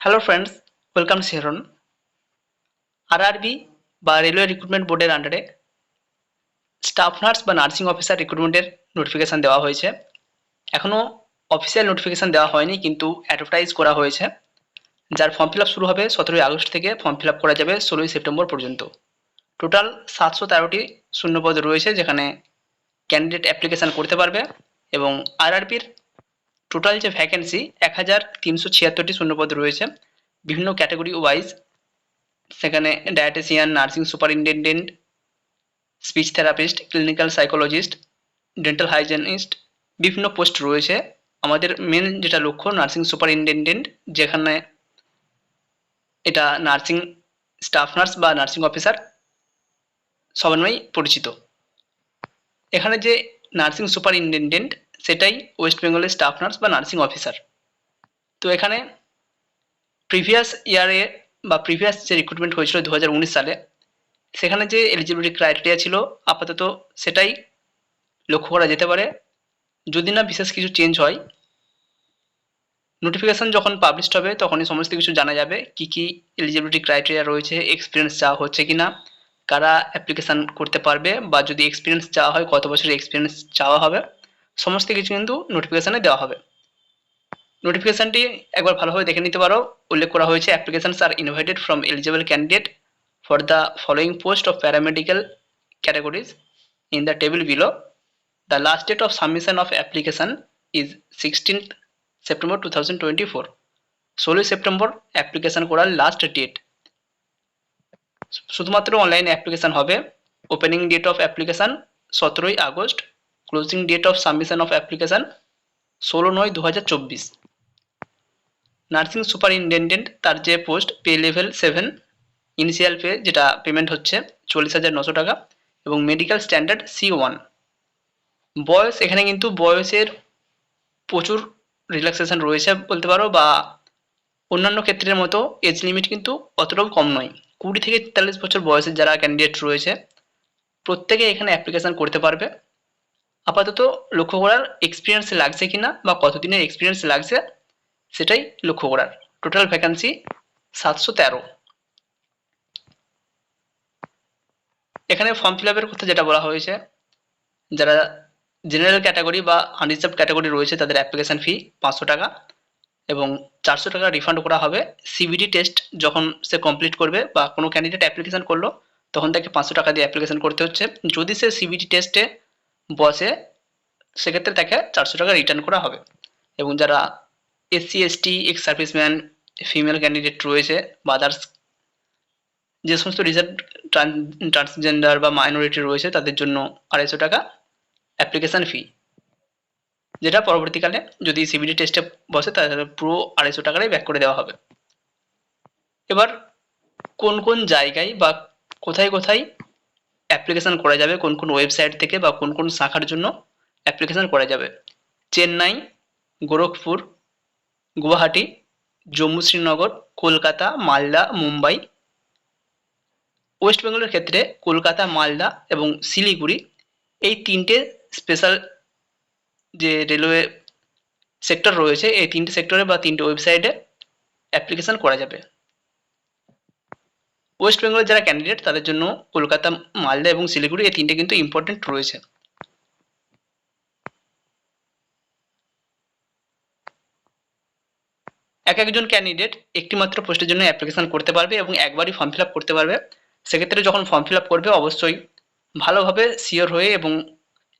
Hello friends, welcome Sharon. RRB বা railway recruitment বোর্ডের আন্ডারে স্টাফ নার্স বা নার্সিং অফিসার রিক্রুটমেন্টের নোটিফিকেশান দেওয়া হয়েছে। এখনও অফিসিয়াল নোটিফিকেশান দেওয়া হয়নি, কিন্তু অ্যাডভার্টাইজ করা হয়েছে। যার ফর্ম ফিল আপ শুরু হবে 17ই আগস্ট থেকে, ফর্ম ফিল আপ করা যাবে 16ই সেপ্টেম্বর পর্যন্ত। টোটাল 713টি শূন্যপদ রয়েছে, যেখানে ক্যান্ডিডেট অ্যাপ্লিকেশান করতে পারবে। এবং আরআরবির টোটাল যে ভ্যাকেন্সি 1376টি শূন্যপদ রয়েছে বিভিন্ন ক্যাটাগরি ওয়াইজ। সেখানে dietician, nursing superintendent, speech therapist, clinical psychologist, dental hygienist বিভিন্ন পোস্ট রয়েছে। আমাদের মেন যেটা লক্ষ্য নার্সিং সুপারিনটেনডেন্ট, যেখানে এটা নার্সিং স্টাফ নার্স বা নার্সিং অফিসার সবাই পরিচিত। এখানে যে নার্সিং সুপারিনটেনডেন্ট সেটাই ওয়েস্ট বেঙ্গলের স্টাফ নার্স বা নার্সিং অফিসার। তো এখানে প্রিভিয়াস ইয়ারে বা প্রিভিয়াস যে রিক্রুটমেন্ট হয়েছিল 2019 সালে, সেখানে যে এলিজিবিলিটি ক্রাইটেরিয়া ছিল আপাতত সেটাই লক্ষ্য করা যেতে পারে। যদি না বিশেষ কিছু চেঞ্জ হয়, নোটিফিকেশান যখন পাবলিশড হবে তখনই সমস্ত কিছু জানা যাবে, কি কি এলিজিবিলিটি ক্রাইটেরিয়া রয়েছে, এক্সপিরিয়েন্স চাওয়া হচ্ছে কি না, কারা অ্যাপ্লিকেশান করতে পারবে, বা যদি এক্সপিরিয়েন্স চাওয়া হয় কত বছরের এক্সপিরিয়েন্স চাওয়া হবে, সমস্ত কিছু কিন্তু নোটিফিকেশানে দেওয়া হবে। নোটিফিকেশানটি একবার ভালোভাবে দেখে নিতে পারো। উল্লেখ করা হয়েছে অ্যাপ্লিকেশানস আর invited from eligible candidate for the following post of paramedical categories in the table below. The last date of submission of application is 16th September 2024. 16 September application করার লাস্ট ডেট। শুধুমাত্র অনলাইন অ্যাপ্লিকেশান হবে। Opening date of application 17ই August, closing date of submission of application 16/9/2024। Nursing superintendent তার যে post, pay level 7, initial pay যেটা payment হচ্ছে 40,900 টাকা, এবং মেডিকেল স্ট্যান্ডার্ড C1। বয়স, এখানে কিন্তু বয়সের প্রচুর রিল্যাক্সেশন রয়েছে বলতে পারো, বা অন্যান্য ক্ষেত্রের মতো এজ লিমিট কিন্তু অতটাও কম নয়। 20 থেকে 43 বছর বয়সের যারা ক্যান্ডিডেট রয়েছে প্রত্যেকে এখানে অ্যাপ্লিকেশান করতে পারবে। আপাতত লক্ষ্য করার এক্সপিরিয়েন্স লাগছে কিনা বা কতদিনের এক্সপিরিয়েন্স লাগছে সেটাই লক্ষ্য করার। Total vacancy 713। এখানে ফর্ম ফিল আপের কথা যেটা বলা হয়েছে, যারা জেনারেল ক্যাটাগরি বা আনরিজার্ভ ক্যাটাগরি রয়েছে তাদের অ্যাপ্লিকেশান ফি 500 টাকা, এবং 400 টাকা রিফান্ড করা হবে সিবিটি টেস্ট যখন সে কমপ্লিট করবে, বা কোনো ক্যান্ডিডেট অ্যাপ্লিকেশান করলো তখন তাকে 500 টাকা দিয়ে অ্যাপ্লিকেশান করতে হচ্ছে। যদি সে সিবিটি টেস্টে বসে সেক্ষেত্রে তাকে 400 টাকা রিটার্ন করা হবে। এবং যারা SC ST, ex serviceman, female candidate রয়েছে বা আদার্স যে সমস্ত রিজার্ভ ট্রান্সজেন্ডার বা মাইনরিটি রয়েছে তাদের জন্য 250 টাকা অ্যাপ্লিকেশান ফি, যেটা পরবর্তীকালে যদি সিবিটি টেস্টে বসে তাহলে পুরো 250 টাকাটাই ব্যাক করে দেওয়া হবে। এবার কোন কোন জায়গায় বা কোথায় কোথায় অ্যাপ্লিকেশান করা যাবে, কোন কোন ওয়েবসাইট থেকে বা কোন কোন শাখার জন্য অ্যাপ্লিকেশান করা যাবে: চেন্নাই, গোরখপুর, গুয়াহাটি, জম্মু শ্রীনগর, কলকাতা, মালদা, মুম্বাই। ওয়েস্ট বেঙ্গলের ক্ষেত্রে কলকাতা, মালদা এবং শিলিগুড়ি, এই তিনটে স্পেশাল যে রেলওয়ে সেক্টর রয়েছে, এই তিনটে সেক্টরে বা তিনটে ওয়েবসাইটে অ্যাপ্লিকেশান করা যাবে। ওয়েস্ট বেঙ্গলের যারা ক্যান্ডিডেট তাদের জন্য কলকাতা, মালদা এবং শিলিগুড়ি এই তিনটে কিন্তু ইম্পর্টেন্ট রয়েছে। একজন ক্যান্ডিডেট একটি মাত্র পোস্টের জন্য অ্যাপ্লিকেশান করতে পারবে এবং একবারই ফর্ম ফিল আপ করতে পারবে। সেক্ষেত্রে যখন ফর্ম ফিল আপ করবে অবশ্যই ভালোভাবে শিওর হয়ে এবং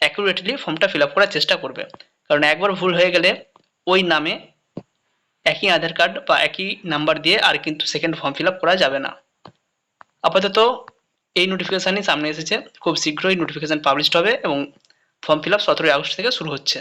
অ্যাকুরেটলি ফর্মটা ফিল আপ করার চেষ্টা করবে, কারণ একবার ভুল হয়ে গেলে ওই নামে একই আধার কার্ড বা একই নাম্বার দিয়ে আর কিন্তু সেকেন্ড ফর্ম ফিল আপ করা যাবে না। আপাতত এই নোটিফিকেশানই সামনে এসেছে, খুব শীঘ্রই নোটিফিকেশান পাবলিশড হবে এবং ফর্ম ফিল আপ 17ই আগস্ট থেকে শুরু হচ্ছে।